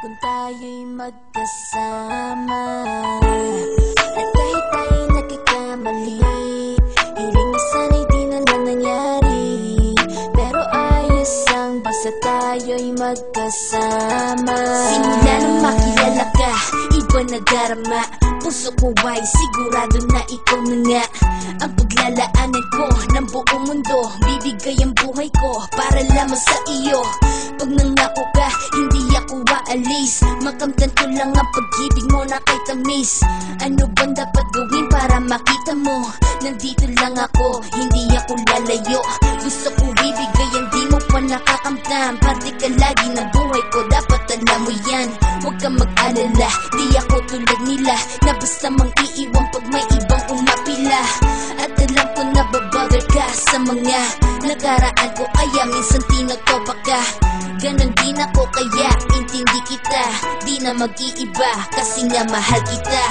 kung tayo'y magkasama. At kahit tayo'y nagkakamali, hiling na sana'y di na lang nangyari. Pero ayos ang basta tayo'y magkasama. Simula nang makilala ka, iba na darama. Puso ko ay sigurado na ikaw na nga ang paglalaanan ko ng buong mundo. Bibigay ang buhay ko para lamang sa iyo. Pag nangako ka, hindi ako aalis. Makamtan ko lang ang pag-ibig mo na kay tamis. Ano bang dapat gawin para makita mo? Nandito lang ako, hindi ako lalayo. Gusto ko bibigay ang di mo pa nakakamtam. Parte ka lagi ng buhay ko, dapat alam mo yan. Huwag kang mag-alala, di ako tulad nila na basta mang iiwan pag may ibang umapila. At alam ko na babother ka sa mga nakaraan ko, kaya minsan tinagtopa ka. Ganon din ako kaya intindi kita. Di na mag-iiba kasi nga mahal kita.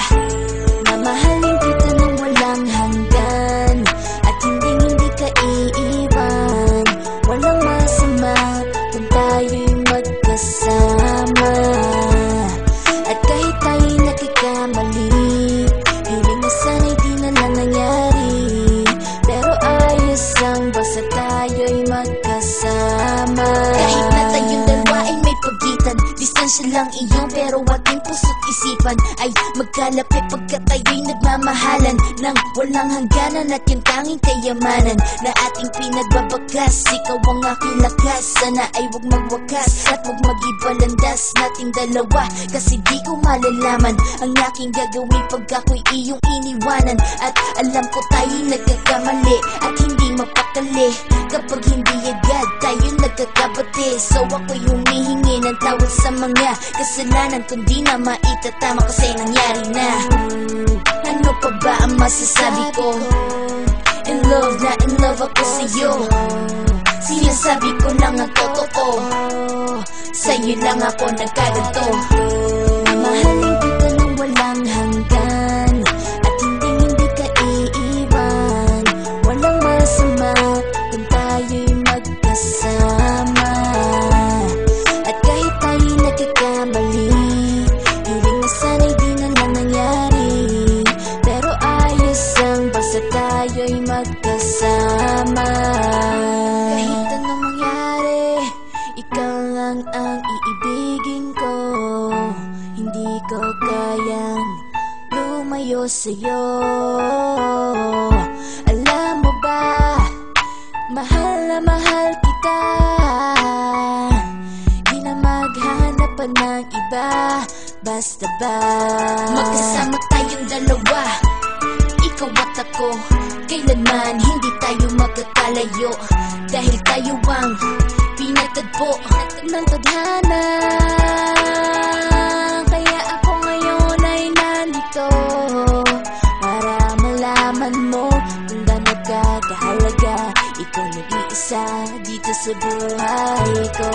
Mamahalin kita nang walang hanggan, at hindi ka iiwan. Walang masama kung tayo'y magkasama. At kahit tayo'y nagkakamali, hiling na sana'y di na lang nangyari. Pero ayos ang basta tayo'y magkasama. Kahit na tayong dalawa ay may pagitan, distansya lang iyon pero ating puso't isipan ay magkalapit pagkat tayo'y nagmamahalan ng walang hangganan. At yung tanging kayamanan na ating pinagbabagas, ikaw ang aking lakas. Sana ay huwag magwakas at huwag mag-ibalandas nating dalawa, kasi di ko malalaman ang aking gagawin pag ako'y iyong iniwanan. At alam ko tayo'y nagkakamali at hindi mapakali kapag hindi agad tayo nagkakabati. So ako'y humihingi ng tawad sa mga kasalanan kung di na maitatama kasi nangyari na. Ano pa ba ang masasabi ko? In love na in love ako sa'yo. Sinasabi ko lang ang totoo, sa'yo lang ako nagkaganto. Mamahalin kita nang walang hanggan, at hindi ka iiwan. Walang masama kung tayo'y magkasama. At kahit tayo'y nagkakamali, hiling na sana'y di na lang nangyari. Pero ayos ang basta tayo'y magkasama. Kahit anong mangyari, ikaw lang ang iibigin ko. Hindi ko kayang lumayo sa'yo. Alam mo ba, mahal na mahal kita. Di na maghanap pa ng iba, basta ba magkasama tayong dalawa, ikaw at ako. Kailanman hindi tayo magkakalayo, dahil tayo ang pinagtagpo ng tadhana. Kaya ako ngayon ay nandito para malaman mo kung gaano ka kahalaga. Ikaw nag-iisa dito sa buhay ko.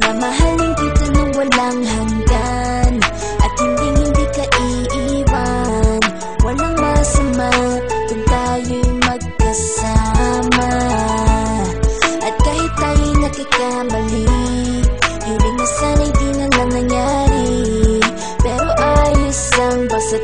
Mamahalin kita nang walang hanggan, at hindi ka iiwan. Walang masama kung tayo'y magkasama. At kahit tayo'y nagkakamali, hiling na sana'y di na lang nangyari. Pero ayos ang basta